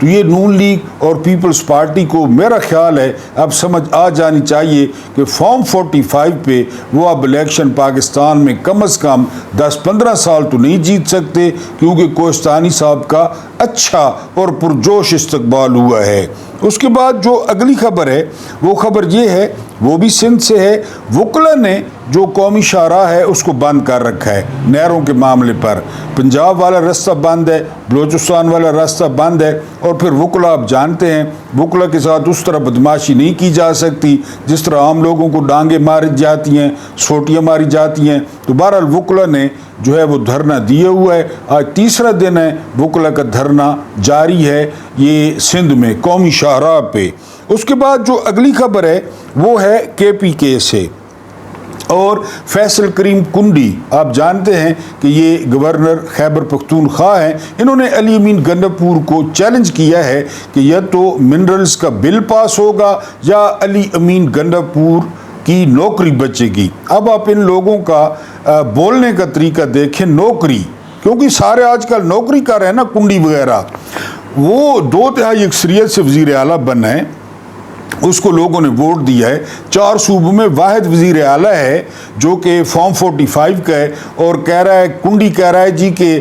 تو یہ نون لیگ اور پیپلز پارٹی کو میرا خیال ہے اب سمجھ آ جانی چاہیے کہ فارم 45 پہ وہ اب الیکشن پاکستان میں کم از کم 10-15 سال تو نہیں جیت سکتے، کیونکہ کوہستانی صاحب کا اچھا اور پرجوش استقبال ہوا ہے۔ اس کے بعد جو اگلی خبر ہے وہ خبر یہ ہے، وہ بھی سندھ سے ہے۔ وکلا نے جو قومی شاہراہ ہے اس کو بند کر رکھا ہے نہروں کے معاملے پر۔ پنجاب والا راستہ بند ہے، بلوچستان والا راستہ بند ہے، اور پھر وکلا آپ جانتے ہیں وکلا کے ساتھ اس طرح بدماشی نہیں کی جا سکتی جس طرح عام لوگوں کو ڈانگیں ماری جاتی ہیں، سوٹیاں ماری جاتی ہیں۔ تو بہرحال وکلا نے جو ہے وہ دھرنا دیے ہوا ہے، آج تیسرا دن ہے وکلا کا دھرنا جاری ہے یہ سندھ میں قومی شاہراہ پہ۔ اس کے بعد جو اگلی خبر ہے وہ ہے KPK سے اور فیصل کریم کنڈی۔ آپ جانتے ہیں کہ یہ گورنر خیبر پختونخوا ہیں، انہوں نے علی امین گنڈاپور کو چیلنج کیا ہے کہ یا تو منرلز کا بل پاس ہوگا یا علی امین گنڈاپور کی نوکری بچے گی۔ اب آپ ان لوگوں کا بولنے کا طریقہ دیکھیں، نوکری، کیونکہ سارے آج کل نوکری کر رہے ہیں نا کنڈی وغیرہ، وہ 2/3 اکثریت سے وزیر اعلیٰ بنا ہے، اس کو لوگوں نے ووٹ دیا ہے۔ 4 صوبوں میں واحد وزیر اعلیٰ ہے جو کہ فارم 45 کا ہے، اور کہہ رہا ہے کنڈی کہہ رہا ہے جی کہ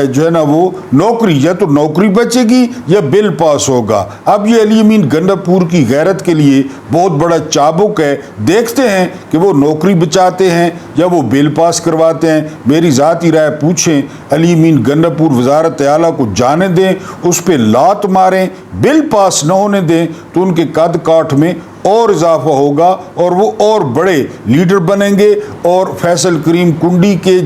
جو ہے نا وہ نوکری یا تو نوکری بچے گی یا بل پاس ہوگا۔ اب یہ علی امین گنڈاپور کی غیرت کے لیے بہت بڑا چابک ہے، دیکھتے ہیں کہ وہ نوکری بچاتے ہیں یا وہ بل پاس کرواتے ہیں۔ میری ذاتی رائے پوچھیں، علی امین گنڈاپور وزارت اعلیٰ کو جانے دیں، اس پہ لات ماریں، بل پاس نہ ہونے دیں تو ان کے قد کاٹھ میں اور اضافہ ہوگا اور وہ اور بڑے لیڈر بنیں گے، اور فیصل کریم کنڈی کے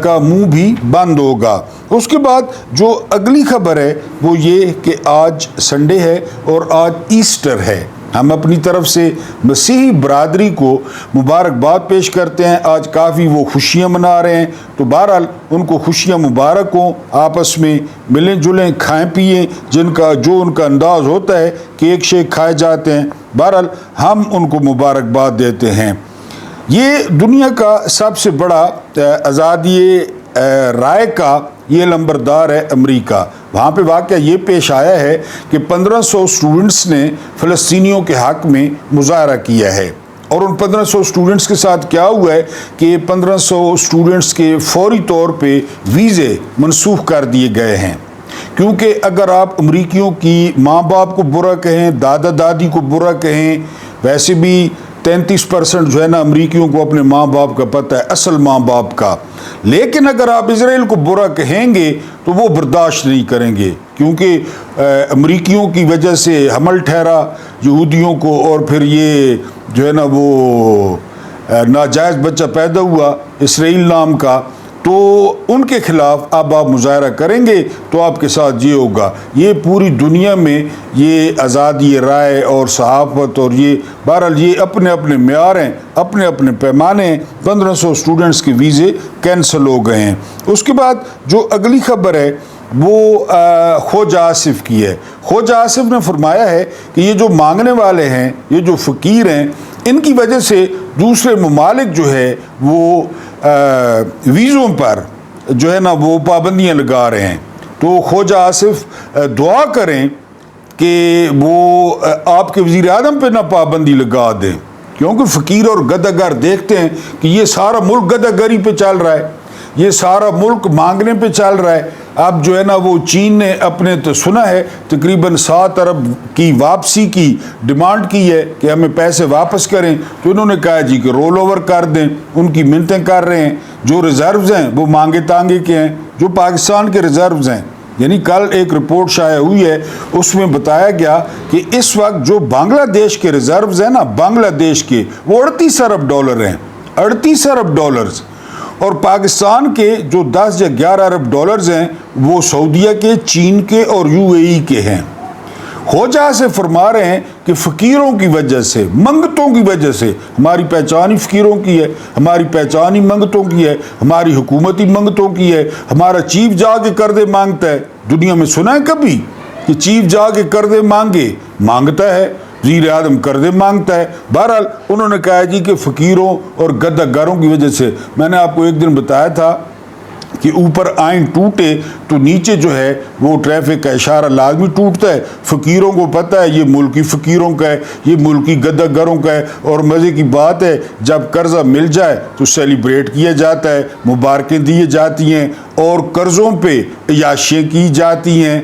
کا منہ بھی بند ہوگا۔ اس کے بعد جو اگلی خبر ہے وہ یہ کہ آج سنڈے ہے اور آج ایسٹر ہے۔ ہم اپنی طرف سے مسیحی برادری کو مبارکباد پیش کرتے ہیں، آج کافی وہ خوشیاں منا رہے ہیں، تو بہرحال ان کو خوشیاں مبارک ہوں، آپس میں ملیں جلیں، کھائیں پئیں، جو ان کا انداز ہوتا ہے کیک شیک کھائے جاتے ہیں، بہرحال ہم ان کو مبارکباد دیتے ہیں۔ یہ دنیا کا سب سے بڑا آزادی رائے کا یہ لمبردار ہے امریکہ۔ وہاں پہ واقعہ یہ پیش آیا ہے کہ 1500 اسٹوڈنٹس نے فلسطینیوں کے حق میں مظاہرہ کیا ہے، اور ان 1500 اسٹوڈنٹس کے ساتھ کیا ہوا ہے کہ 1500 اسٹوڈنٹس کے فوری طور پہ ویزے منسوخ کر دیے گئے ہیں، کیونکہ اگر آپ امریکیوں کی ماں باپ کو برا کہیں، دادا دادی کو برا کہیں، ویسے بھی 33% جو ہے نا امریکیوں کو اپنے ماں باپ کا پتہ ہے، اصل ماں باپ کا، لیکن اگر آپ اسرائیل کو برا کہیں گے تو وہ برداشت نہیں کریں گے، کیونکہ امریکیوں کی وجہ سے حمل ٹھہرا یہودیوں کو، اور پھر یہ جو ہے نا وہ ناجائز بچہ پیدا ہوا اسرائیل نام کا، تو ان کے خلاف اب آپ مظاہرہ کریں گے تو آپ کے ساتھ یہ ہوگا۔ یہ پوری دنیا میں یہ آزادی رائے اور صحافت اور یہ بہرحال یہ اپنے اپنے معیار ہیں، اپنے اپنے پیمانے ہیں۔ 1500 اسٹوڈنٹس کے ویزے کینسل ہو گئے ہیں۔ اس کے بعد جو اگلی خبر ہے وہ خواجہ آصف کی ہے۔ خواجہ آصف نے فرمایا ہے کہ یہ جو مانگنے والے ہیں، یہ جو فقیر ہیں، ان کی وجہ سے دوسرے ممالک جو ہے وہ ویزوں پر جو ہے نا وہ پابندیاں لگا رہے ہیں، تو خواجہ آصف دعا کریں کہ وہ آپ کے وزیر اعظم پہ نہ پابندی لگا دیں، کیونکہ فقیر اور گداگر دیکھتے ہیں کہ یہ سارا ملک گداگری پہ چل رہا ہے، یہ سارا ملک مانگنے پہ چل رہا ہے۔ اب جو ہے نا وہ چین نے اپنے تو سنا ہے تقریباً 7 ارب کی واپسی کی ڈیمانڈ کی ہے کہ ہمیں پیسے واپس کریں، تو انہوں نے کہا جی کہ رول اوور کر دیں، ان کی منتیں کر رہے ہیں۔ جو ریزروز ہیں وہ مانگے تانگے کے ہیں، جو پاکستان کے ریزروز ہیں، یعنی کل ایک رپورٹ شائع ہوئی ہے، اس میں بتایا گیا کہ اس وقت جو بنگلہ دیش کے ریزروز ہیں نا، بنگلہ دیش کے، وہ 38 ارب ڈالر ہیں، 38 ارب ڈالرز، اور پاکستان کے جو 10 یا 11 ارب ڈالرز ہیں وہ سعودیہ کے، چین کے اور UAE کے ہیں۔ خواجہ سے فرما رہے ہیں کہ فقیروں کی وجہ سے، منگتوں کی وجہ سے، ہماری پہچان ہی فقیروں کی ہے، ہماری پہچان ہی منگتوں کی ہے، ہماری حکومت ہی منگتوں کی ہے، ہمارا چیف جا کے قرضے مانگتا ہے۔ دنیا میں سنا ہے کبھی کہ چیف جا کے قرضے مانگتا ہے، وزیر اعظم قرضے مانگتا ہے؟ بہرحال انہوں نے کہا جی کہ فقیروں اور گداگروں کی وجہ سے، میں نے آپ کو ایک دن بتایا تھا کہ اوپر آئین ٹوٹے تو نیچے جو ہے وہ ٹریفک کا اشارہ لازمی ٹوٹتا ہے. فقیروں کو پتہ ہے یہ ملکی فقیروں کا ہے, یہ ملکی گدہ گروں کا ہے. اور مزے کی بات ہے جب قرضہ مل جائے تو سیلیبریٹ کیا جاتا ہے, مبارکیں دی جاتی ہیں, اور قرضوں پہ عیاشیاں کی جاتی ہیں,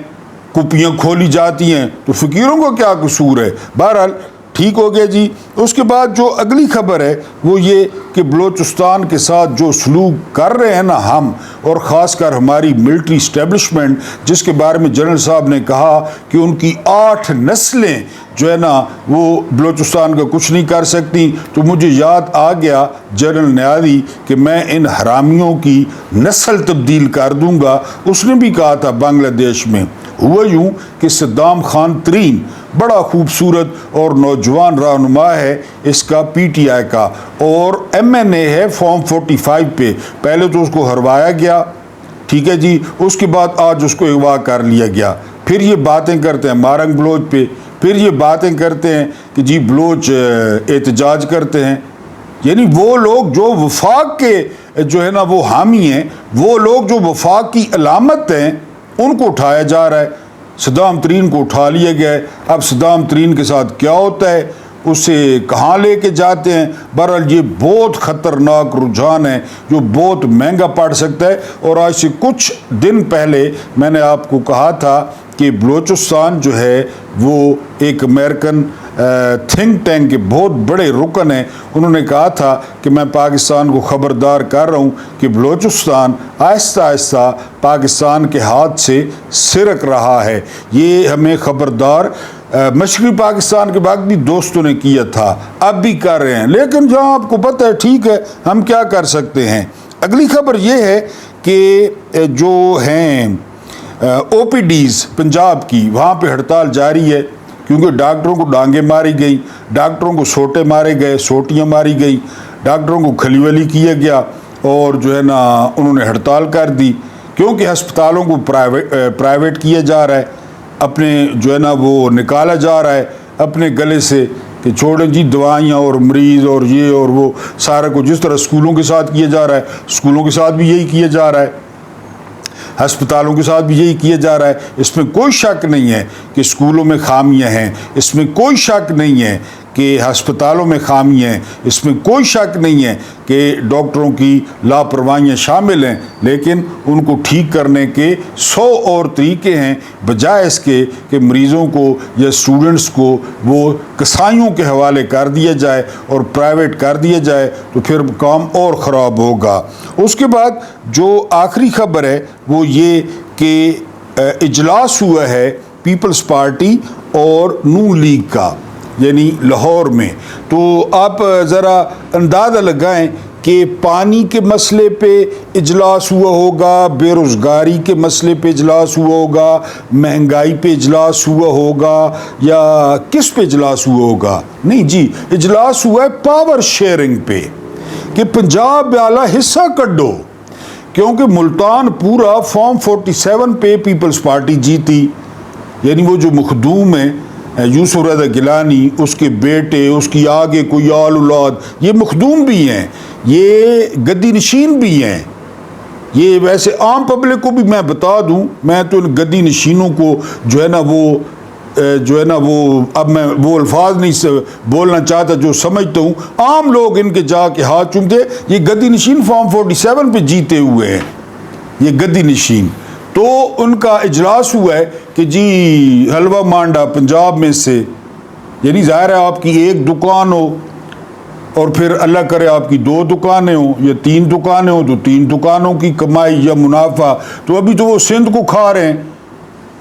کپیاں کھولی جاتی ہیں. تو فقیروں کو کیا قصور ہے؟ بہرحال ٹھیک ہو گیا جی. اس کے بعد جو اگلی خبر ہے وہ یہ کہ بلوچستان کے ساتھ جو سلوک کر رہے ہیں نا ہم, اور خاص کر ہماری ملٹری اسٹیبلشمنٹ, جس کے بارے میں جنرل صاحب نے کہا کہ ان کی 8 نسلیں جو ہے نا وہ بلوچستان کا کچھ نہیں کر سکتی, تو مجھے یاد آ گیا جنرل نیازی کہ میں ان حرامیوں کی نسل تبدیل کر دوں گا. اس نے بھی کہا تھا بنگلہ دیش میں. ہوا یوں کہ صدام خان ترین بڑا خوبصورت اور نوجوان رہنما ہے اس کا پی ٹی آئی کا, اور ایم این اے ہے فارم 45 پہ. پہلے تو اس کو ہروایا گیا, ٹھیک ہے جی, اس کے بعد آج اس کو اغوا کر لیا گیا. پھر یہ باتیں کرتے ہیں مارنگ بلوچ پہ, پھر یہ باتیں کرتے ہیں کہ جی بلوچ احتجاج کرتے ہیں. یعنی وہ لوگ جو وفاق کے جو ہے نا وہ حامی ہیں, وہ لوگ جو وفاق کی علامت ہیں, ان کو اٹھایا جا رہا ہے. صدام ترین کو اٹھا لیا گیا ہے. اب صدام ترین کے ساتھ کیا ہوتا ہے, اسے کہاں لے کے جاتے ہیں؟ بہرحال یہ بہت خطرناک رجحان ہے جو بہت مہنگا پڑ سکتا ہے. اور آج سے کچھ دن پہلے میں نے آپ کو کہا تھا کہ بلوچستان جو ہے وہ ایک امریکن تھنک ٹینک کے بہت بڑے رکن ہیں. انہوں نے کہا تھا کہ میں پاکستان کو خبردار کر رہا ہوں کہ بلوچستان آہستہ آہستہ پاکستان کے ہاتھ سے سرک رہا ہے. یہ ہمیں خبردار مشرقی پاکستان کے باقی دوستوں نے کیا تھا, اب بھی کر رہے ہیں. لیکن جہاں آپ کو پتہ ہے ٹھیک ہے, ہم کیا کر سکتے ہیں. اگلی خبر یہ ہے کہ جو ہیں او پی ڈیز پنجاب کی, وہاں پہ ہڑتال جاری ہے کیونکہ ڈاکٹروں کو ڈانگیں ماری گئی, ڈاکٹروں کو سوٹے مارے گئے, سوٹیاں ماری گئی, ڈاکٹروں کو کھلی ولی کیا گیا, اور جو ہے نا انہوں نے ہڑتال کر دی کیونکہ ہسپتالوں کو پرائیویٹ کیا جا رہا ہے, اپنے جو ہے نا وہ نکالا جا رہا ہے اپنے گلے سے کہ چھوڑیں جی دوائیاں اور مریض اور یہ اور وہ سارا کو. جس طرح اسکولوں کے ساتھ کیا جا رہا ہے, اسکولوں کے ساتھ بھی یہی کیا جا رہا ہے, ہسپتالوں کے ساتھ بھی یہی کیا جا رہا ہے. اس میں کوئی شک نہیں ہے کہ اسکولوں میں خامیاں ہیں, اس میں کوئی شک نہیں ہے کہ ہسپتالوں میں خامیاں ہیں, اس میں کوئی شک نہیں ہے کہ ڈاکٹروں کی لاپرواہیاں شامل ہیں. لیکن ان کو ٹھیک کرنے کے 100 اور طریقے ہیں, بجائے اس کے کہ مریضوں کو یا اسٹوڈنٹس کو وہ کسائیوں کے حوالے کر دیا جائے اور پرائیویٹ کر دیا جائے, تو پھر کام اور خراب ہوگا. اس کے بعد جو آخری خبر ہے وہ یہ کہ اجلاس ہوا ہے پیپلز پارٹی اور نون لیگ کا, یعنی لاہور میں. تو آپ ذرا اندازہ لگائیں کہ پانی کے مسئلے پہ اجلاس ہوا ہوگا, بے روزگاری کے مسئلے پہ اجلاس ہوا ہوگا, مہنگائی پہ اجلاس ہوا ہوگا, یا کس پہ اجلاس ہوا ہوگا؟ نہیں جی, اجلاس ہوا ہے پاور شیئرنگ پہ کہ پنجاب والا حصہ کڈو, کیونکہ ملتان پورا فارم 47 پہ پیپلز پارٹی جیتی. یعنی وہ جو مخدوم ہیں یوسف رضا گیلانی, اس کے بیٹے, اس کی آگے کوئی آل اولاد, یہ مخدوم بھی ہیں, یہ گدی نشین بھی ہیں. یہ ویسے عام پبلک کو بھی میں بتا دوں, میں تو ان گدی نشینوں کو جو ہے نا وہ اب میں وہ الفاظ نہیں بولنا چاہتا جو سمجھتا ہوں, عام لوگ ان کے جا کے ہاتھ چومتے. یہ گدی نشین فارم 47 پہ جیتے ہوئے ہیں, یہ گدی نشین. تو ان کا اجلاس ہوا ہے کہ جی حلوہ مانڈا پنجاب میں سے, یعنی ظاہر ہے آپ کی ایک دکان ہو اور پھر اللہ کرے آپ کی 2 دکانیں ہوں یا 3 دکانیں ہوں, تو 3 دکانوں کی کمائی یا منافع. تو ابھی تو وہ سندھ کو کھا رہے ہیں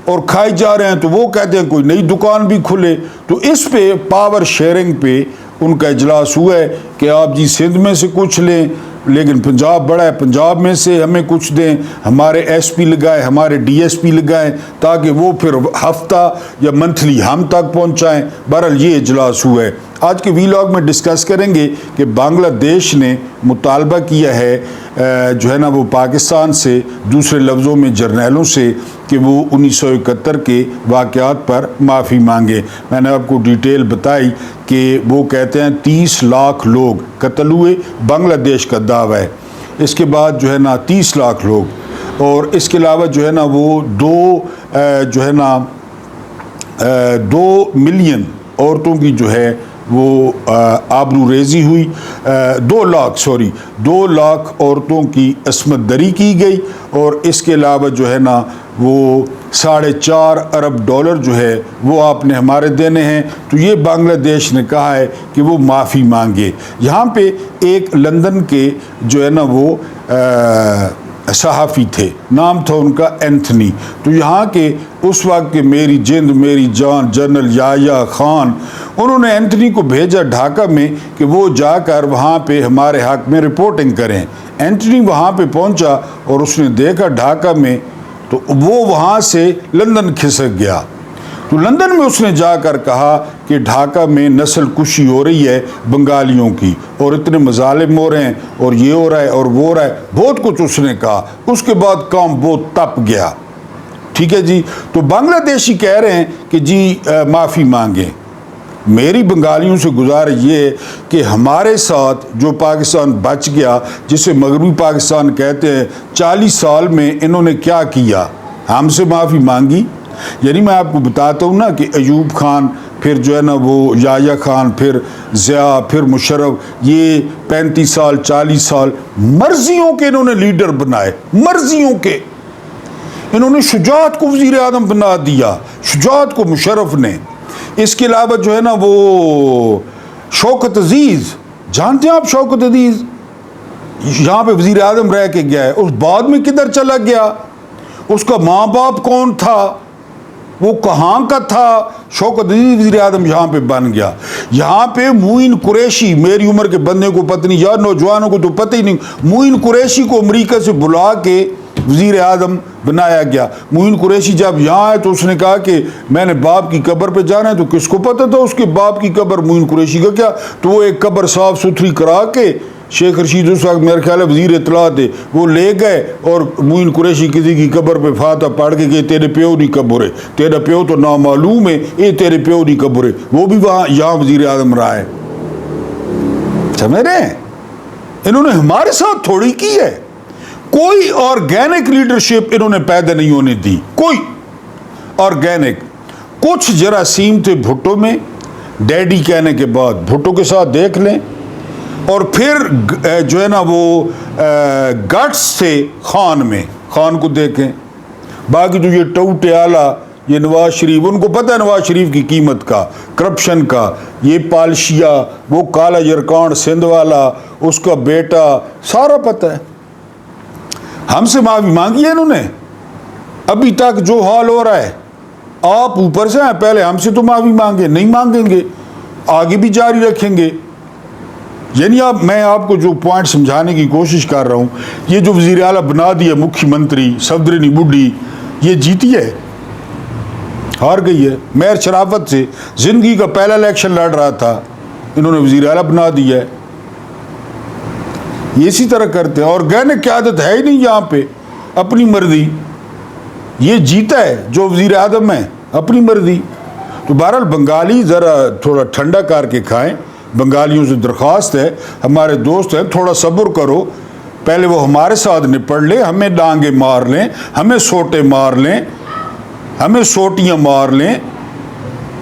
اور کھائی جا رہے ہیں, تو وہ کہتے ہیں کوئی نئی دکان بھی کھلے. تو اس پہ پاور شیئرنگ پہ ان کا اجلاس ہوا ہے کہ آپ جی سندھ میں سے کچھ لیں, لیکن پنجاب بڑا ہے, پنجاب میں سے ہمیں کچھ دیں, ہمارے ایس پی لگائیں, ہمارے ڈی ایس پی لگائیں, تاکہ وہ پھر ہفتہ یا منتھلی ہم تک پہنچائیں. بہرحال یہ اجلاس ہوا ہے. آج کے ویلاگ میں ڈسکس کریں گے کہ بنگلہ دیش نے مطالبہ کیا ہے جو ہے نا وہ پاکستان سے, دوسرے لفظوں میں جرنیلوں سے, کہ وہ 1971 کے واقعات پر معافی مانگے. میں نے آپ کو ڈیٹیل بتائی کہ وہ کہتے ہیں 30 لاکھ لوگ قتل ہوئے, بنگلہ دیش کا دعویٰ ہے. اس کے بعد جو ہے نا 30 لاکھ لوگ، اور اس کے علاوہ جو ہے نا وہ 2 ملین عورتوں کی جو ہے وہ آبرو ریزی ہوئی، 2 لاکھ عورتوں کی عصمت دری کی گئی، اور اس کے علاوہ جو ہے نا وہ $4.5 ارب جو ہے وہ آپ نے ہمارے دینے ہیں۔ تو یہ بنگلہ دیش نے کہا ہے کہ وہ معافی مانگے۔ یہاں پہ ایک لندن کے جو ہے نا وہ صحافی تھے، نام تھا ان کا اینتھنی، تو یہاں کے اس وقت کے میری جند میری جان جنرل یحییٰ خان، انہوں نے اینتھنی کو بھیجا ڈھاکہ میں کہ وہ جا کر وہاں پہ ہمارے حق میں رپورٹنگ کریں۔ اینتھنی وہاں پہ پہنچا اور اس نے دیکھا ڈھاکہ میں، تو وہ وہاں سے لندن کھسک گیا۔ تو لندن میں اس نے جا کر کہا کہ ڈھاکہ میں نسل کشی ہو رہی ہے بنگالیوں کی، اور اتنے مظالم ہو رہے ہیں، اور یہ ہو رہا ہے اور وہ ہو رہا ہے، بہت کچھ اس نے کہا۔ اس کے بعد کام بہت تپ گیا، ٹھیک ہے جی۔ تو بنگلہ دیشی کہہ رہے ہیں کہ جی معافی مانگیں۔ میری بنگالیوں سے گزارش یہ ہے کہ ہمارے ساتھ جو پاکستان بچ گیا، جسے مغربی پاکستان کہتے ہیں، 40 سال میں انہوں نے کیا کیا؟ ہم سے معافی مانگی؟ یعنی میں آپ کو بتاتا ہوں نا کہ ایوب خان، پھر جو ہے نا وہ یحییٰ خان، پھر ضیاء، پھر مشرف، یہ 35 سال 40 سال مرضیوں کے انہوں نے لیڈر بنائے، مرضیوں کے۔ انہوں نے شجاعت کو وزیر اعظم بنا دیا، شجاعت کو مشرف نے۔ اس کے علاوہ جو ہے نا وہ شوکت عزیز، جانتے ہیں آپ شوکت عزیز؟ یہاں پہ وزیر اعظم رہ کے گیا ہے، اس بعد میں کدھر چلا گیا؟ اس کا ماں باپ کون تھا؟ وہ کہاں کا تھا؟ شوکت عزیز وزیر اعظم یہاں پہ بن گیا۔ یہاں پہ معین قریشی، میری عمر کے بندے کو پتہ نہیں، یا نوجوانوں کو تو پتہ ہی نہیں، معین قریشی کو امریکہ سے بلا کے وزیر اعظم بنایا گیا۔ معین قریشی جب یہاں آئے تو اس نے کہا کہ میں نے باپ کی قبر پہ جانا ہے، تو کس کو پتہ تھا اس کے باپ کی قبر؟ معین قریشی کا کیا؟ تو وہ ایک قبر صاف ستھری کرا کے، شیخ رشید اس وقت میرے خیال ہے وزیر اطلاع تھے، وہ لے گئے اور معین قریشی کسی کی قبر پہ فاتحہ پڑھ کے کہ تیرے پیو نہیں قبر ہے، تیرا پیو تو نامعلوم ہے، یہ تیرے پیو نہیں قبر ہے۔ وہ بھی وہاں یہاں وزیر اعظم رہا ہے۔ سمجھ رہے ہیں؟ انہوں نے ہمارے ساتھ تھوڑی کی ہے۔ کوئی آرگینک لیڈرشپ انہوں نے پیدا نہیں ہونے دی، کوئی آرگینک۔ کچھ جراثیم تھے بھٹو میں، ڈیڈی کہنے کے بعد بھٹو کے ساتھ دیکھ لیں، اور پھر جو ہے نا وہ گٹس تھے خان میں، خان کو دیکھیں۔ باقی جو یہ ٹوٹے آلہ، یہ نواز شریف، ان کو پتہ ہے نواز شریف کی قیمت کا، کرپشن کا، یہ پالشیا، وہ کالا یرکان سندھ والا، اس کا بیٹا، سارا پتہ ہے۔ ہم سے معافی مانگی ہے انہوں نے؟ ابھی تک جو حال ہو رہا ہے، آپ اوپر سے ہیں، پہلے ہم سے تو معافی مانگے، نہیں مانگیں گے، آگے بھی جاری رکھیں گے۔ یعنی میں آپ کو جو پوائنٹ سمجھانے کی کوشش کر رہا ہوں، یہ جو وزیر اعلیٰ بنا دیا مکھی منتری صفدرنی بڈھی، یہ جیتی ہے، ہار گئی ہے مہر شرافت سے۔ زندگی کا پہلا الیکشن لڑ رہا تھا، انہوں نے وزیر اعلیٰ بنا دیا ہے۔ یہ اسی طرح کرتے ہیں، آرگینک قیادت ہے ہی نہیں یہاں پہ، اپنی مرضی۔ یہ جیتا ہے جو وزیر اعظم ہے، اپنی مرضی۔ تو بہرحال بنگالی ذرا تھوڑا ٹھنڈا کر کے کھائیں، بنگالیوں سے درخواست ہے، ہمارے دوست ہیں، تھوڑا صبر کرو، پہلے وہ ہمارے ساتھ نپٹ لیں، ہمیں ڈانگیں مار لیں، ہمیں سوٹے مار لیں، ہمیں سوٹیاں مار لیں،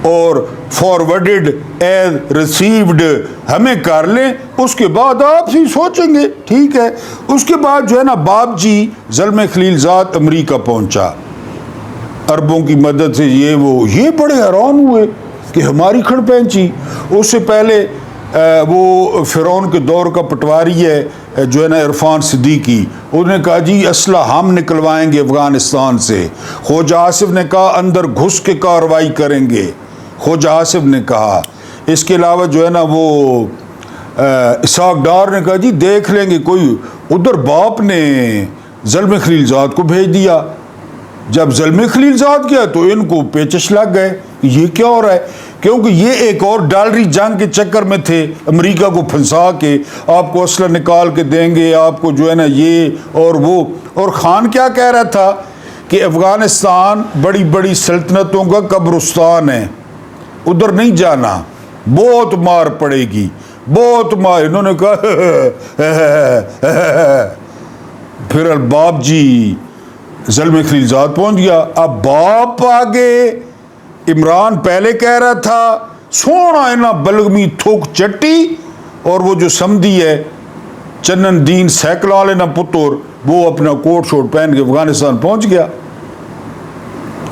اور فارورڈڈ ایز ریسیوڈ ہمیں کر لیں، اس کے بعد آپ ہی سوچیں گے، ٹھیک ہے۔ اس کے بعد جو ہے نا باپ جی زلمے خلیل زاد امریکہ پہنچا، عربوں کی مدد سے، یہ بڑے حیران ہوئے کہ ہماری کھڑ پہنچی۔ اس سے پہلے وہ فرعون کے دور کا پٹواری ہے جو ہے نا عرفان صدیقی، انہوں نے کہا جی اسلحہ ہم نکلوائیں گے افغانستان سے۔ خواجہ آصف نے کہا اندر گھس کے کارروائی کریں گے، خواجہ آصف نے کہا۔ اس کے علاوہ جو ہے نا وہ اسحاق ڈار نے کہا جی دیکھ لیں گے کوئی۔ ادھر باپ نے زلمے خلیل زاد کو بھیج دیا۔ جب زلمے خلیل زاد کیا تو ان کو پیچش لگ گئے، یہ کیا ہو رہا ہے، کیونکہ یہ ایک اور ڈالری جنگ کے چکر میں تھے، امریکہ کو پھنسا کے آپ کو اسلحہ نکال کے دیں گے، آپ کو جو ہے نا یہ اور وہ۔ اور خان کیا کہہ رہا تھا کہ افغانستان بڑی بڑی سلطنتوں کا قبرستان ہے، ادھر نہیں جانا، بہت مار پڑے گی، بہت مار۔ انہوں نے کہا پھر الباب جی زلمے خلیلزاد پہنچ گیا. اب باپ آگے عمران پہلے کہہ رہا تھا سونا اینا بلغمی تھوک چٹی, اور وہ جو سمدھی ہے چنن دین سیکلال نا پتر وہ اپنا کوٹ شوٹ پہن کے افغانستان پہنچ گیا.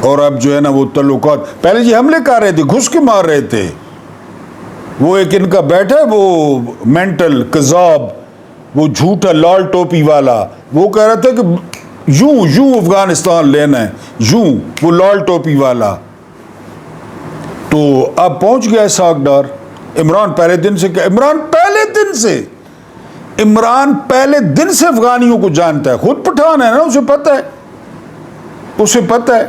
اور اب جو ہے نا وہ تعلقات پہلے جی حملے کر رہے تھے, گھس کے مار رہے تھے. وہ ایک ان کا بیٹھا وہ مینٹل قذاب, وہ جھوٹا لال ٹوپی والا, وہ کہہ رہا تھا کہ یوں افغانستان لینا ہے, یوں, وہ لال ٹوپی والا. تو اب پہنچ گیا اسحاق ڈار. عمران پہلے دن سے عمران پہلے دن سے افغانیوں کو جانتا ہے, خود پٹھان ہے نا, اسے پتہ ہے.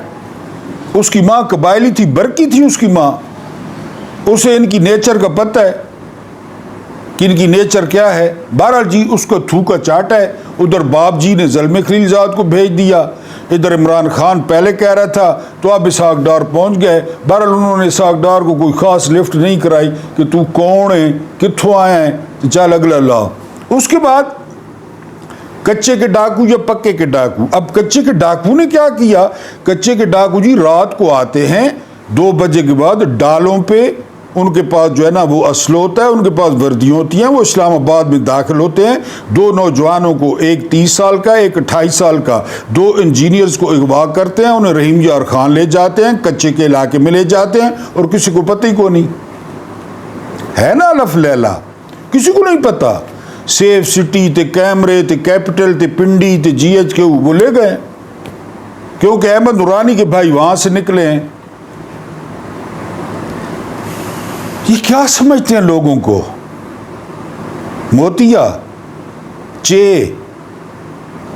اس کی ماں قبائلی تھی, برکی تھی اس کی ماں, اسے ان کی نیچر کا پتہ ہے کہ ان کی نیچر کیا ہے. بہرحال جی اس کو تھوکا چاٹا ہے. ادھر باپ جی نے زلمے خلیلزاد کو بھیج دیا, ادھر عمران خان پہلے کہہ رہا تھا, تو اب اسحاق ڈار پہنچ گئے. بہرحال انہوں نے اسحاق ڈار کو کوئی خاص لفٹ نہیں کرائی کہ تو کون ہے, کتھوں آیا ہے, چل اگلا لا. اس کے بعد کچے کے ڈاکو یا پکے کے ڈاکو. اب کچے کے ڈاکو نے کیا کیا, کچے کے ڈاکو جی رات کو آتے ہیں 2 بجے کے بعد ڈالوں پہ, ان کے پاس جو ہے نا وہ اسلحہ ہوتا ہے, ان کے پاس وردیاں ہوتی ہیں, وہ اسلام آباد میں داخل ہوتے ہیں. 2 نوجوانوں کو, ایک 30 سال کا ایک 28 سال کا, 2 انجینئرز کو اغوا کرتے ہیں, انہیں رحیم یار خان لے جاتے ہیں, کچے کے علاقے میں لے جاتے ہیں, اور کسی کو پتہ ہی کو نہیں ہے نا. الف لیلا کسی کو نہیں پتا. سیف سٹی تے کیمرے تے کیپٹل تے پنڈی تے جی ایچ کے وہ لے گئے, کیونکہ احمد نورانی کے بھائی وہاں سے نکلے ہیں. یہ کیا سمجھتے ہیں لوگوں کو, موتیا چے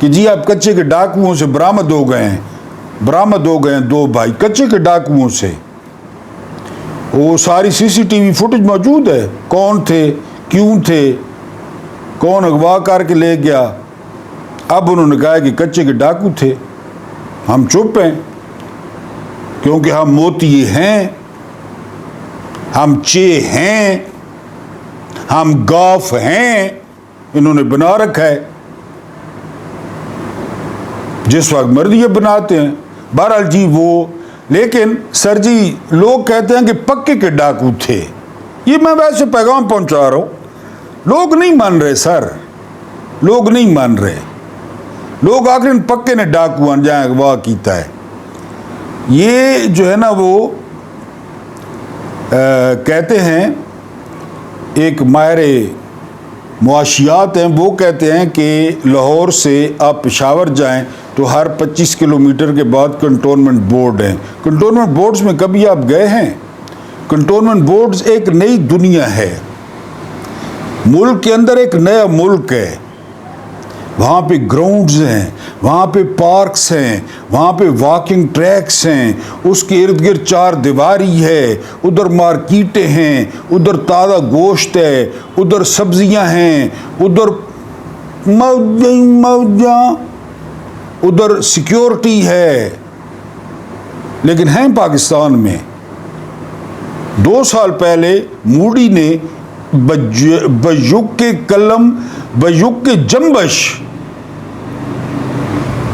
کہ جی آپ کچے کے ڈاکوؤں سے برآمد ہو گئے ہیں 2 بھائی کچے کے ڈاکوؤں سے. وہ ساری سی سی ٹی وی فوٹیج موجود ہے, کون تھے, کیوں تھے, کون اغوا کر کے لے گیا. اب انہوں نے کہا کہ کچے کے ڈاکو تھے. ہم چپ ہیں کیونکہ ہم موتی ہیں, ہم چے ہیں, ہم گاف ہیں, انہوں نے بنا رکھا ہے, جس وقت مرضی یہ بناتے ہیں. بہرحال جی وہ, لیکن سر جی لوگ کہتے ہیں کہ پکے کے ڈاکو تھے. یہ میں ویسے پیغام پہنچا رہا ہوں, لوگ نہیں مان رہے سر, لوگ نہیں مان رہے. لوگ آخر پکے نے ڈاکو انجام اغوا کیتا ہے. یہ جو ہے نا وہ کہتے ہیں, ایک ماہر معاشیات ہیں, وہ کہتے ہیں کہ لاہور سے آپ پشاور جائیں تو ہر 25 کلومیٹر کے بعد کنٹونمنٹ بورڈ ہیں. کنٹونمنٹ بورڈز میں کبھی آپ گئے ہیں؟ کنٹونمنٹ بورڈز ایک نئی دنیا ہے, ملک کے اندر ایک نیا ملک ہے. وہاں پہ گراؤنڈز ہیں, وہاں پہ پارکس ہیں, وہاں پہ واکنگ ٹریکس ہیں, اس کے ارد گرد 4 دیواری ہے, ادھر مارکیٹیں ہیں, ادھر تازہ گوشت ہے, ادھر سبزیاں ہیں, ادھر موجاں, ادھر سیکیورٹی ہے. لیکن ہیں پاکستان میں. 2 سال پہلے موڈی نے بیک کے قلم بیک کے جنبش,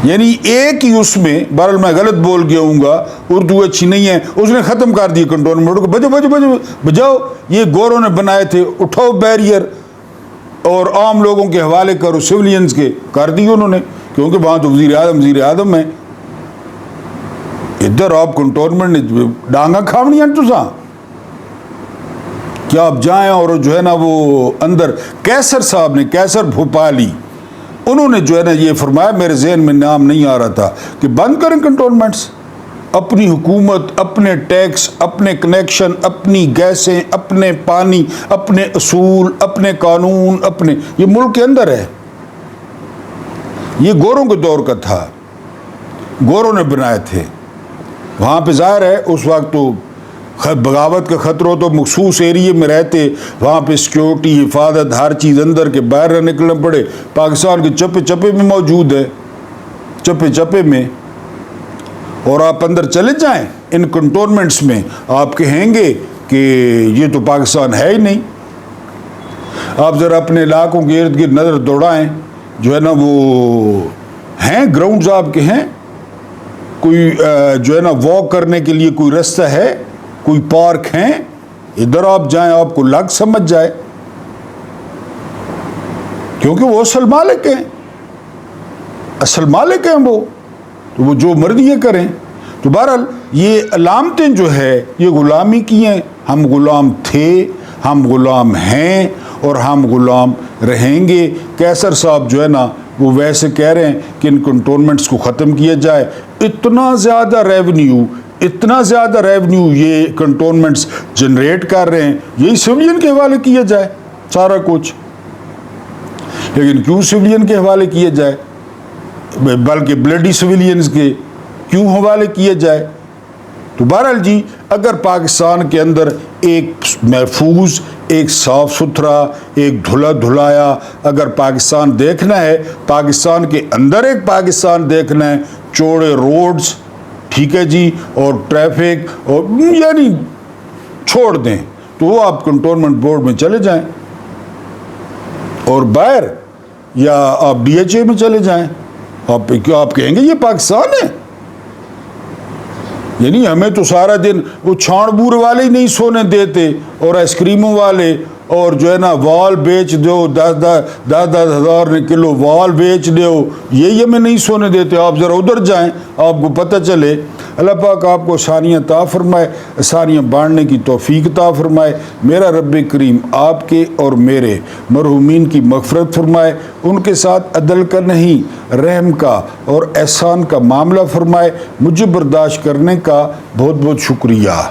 یعنی ایک ہی اس میں, بہرحال میں غلط بول گیا ہوں گا, اردو اچھی نہیں ہے, اس نے ختم کر دی کنٹونمنٹ کو. بجاؤ, یہ گوروں نے بنائے تھے, اٹھاؤ بیریئر اور عام لوگوں کے حوالے کرو, سویلینز کے کر دی انہوں نے, کیونکہ وہاں تو وزیر اعظم ہے. ادھر آپ کنٹونمنٹ نے ڈانگا کھاونی ہیں تساں, کیا آپ جائیں اور جو ہے نا وہ اندر کیسر صاحب نے, کیسر بھوپالی, انہوں نے جو ہے نا یہ فرمایا, میرے ذہن میں نام نہیں آ رہا تھا, کہ بند کریں کنٹونمنٹس. اپنی حکومت, اپنے ٹیکس, اپنے کنیکشن, اپنی گیسیں, اپنے پانی, اپنے اصول, اپنے قانون, اپنے, یہ ملک کے اندر ہے. یہ گوروں کے دور کا تھا, گوروں نے بنائے تھے. وہاں پہ ظاہر ہے اس وقت تو بغاوت کا خطرہ ہو تو مخصوص ایریے میں رہتے, وہاں پہ سیکیورٹی, حفاظت, ہر چیز اندر کے باہر نہ نکلنا پڑے. پاکستان کے چپے چپے میں موجود ہے, چپے چپے میں. اور آپ اندر چلے جائیں ان کنٹونمنٹس میں, آپ کہیں گے کہ یہ تو پاکستان ہے ہی نہیں. آپ ذرا اپنے علاقوں کے ارد گرد نظر دوڑائیں, جو ہے نا وہ ہیں گراؤنڈز آپ کے ہیں؟ کوئی جو ہے نا واک کرنے کے لیے کوئی راستہ ہے؟ کوئی پارک ہیں؟ ادھر آپ جائیں، آپ کو لگ سمجھ جائے، کیونکہ وہ اصل مالک ہیں، اصل مالک ہیں وہ، تو وہ جو مرضی یہ کریں۔ تو بہرحال یہ علامتیں جو ہے یہ غلامی کی ہیں۔ ہم غلام تھے، ہم غلام ہیں، اور ہم غلام رہیں گے۔ کیسر صاحب جو ہے نا وہ ویسے کہہ رہے ہیں کہ ان کنٹونمنٹس کو ختم کیا جائے۔ اتنا زیادہ ریونیو یہ کنٹونمنٹس جنریٹ کر رہے ہیں، یہی سویلین کے حوالے کیا جائے سارا کچھ۔ لیکن کیوں سویلین کے حوالے کیا جائے؟ بلکہ بلڈی سویلینز کے کیوں حوالے کیا جائے؟ تو بہرحال جی، اگر پاکستان کے اندر ایک محفوظ، ایک صاف ستھرا، ایک دھلا دھلایا اگر پاکستان دیکھنا ہے، پاکستان کے اندر ایک پاکستان دیکھنا ہے، چوڑے روڈز، ٹھیک ہے جی، اور ٹریفک، اور یعنی چھوڑ دیں، تو وہ آپ کنٹونمنٹ بورڈ میں چلے جائیں، اور باہر یا آپ ڈی ایچ اے میں چلے جائیں۔ آپ کہیں گے یہ پاکستان ہے؟ یعنی ہمیں تو سارا دن وہ چھاڑ بور والے ہی نہیں سونے دیتے، اور آئس کریموں والے، اور جو ہے نا وال بیچ دو، 10 ہزار کلو وال بیچ دو، یہی ہمیں نہیں سونے دیتے۔ آپ ذرا ادھر جائیں، آپ کو پتہ چلے۔ اللہ پاک آپ کو آسانیاں عطا فرمائے، آسانیاں بانٹنے کی توفیق عطا فرمائے۔ میرا رب کریم آپ کے اور میرے مرحومین کی مغفرت فرمائے، ان کے ساتھ عدل کا نہیں، رحم کا اور احسان کا معاملہ فرمائے۔ مجھے برداشت کرنے کا بہت بہت شکریہ۔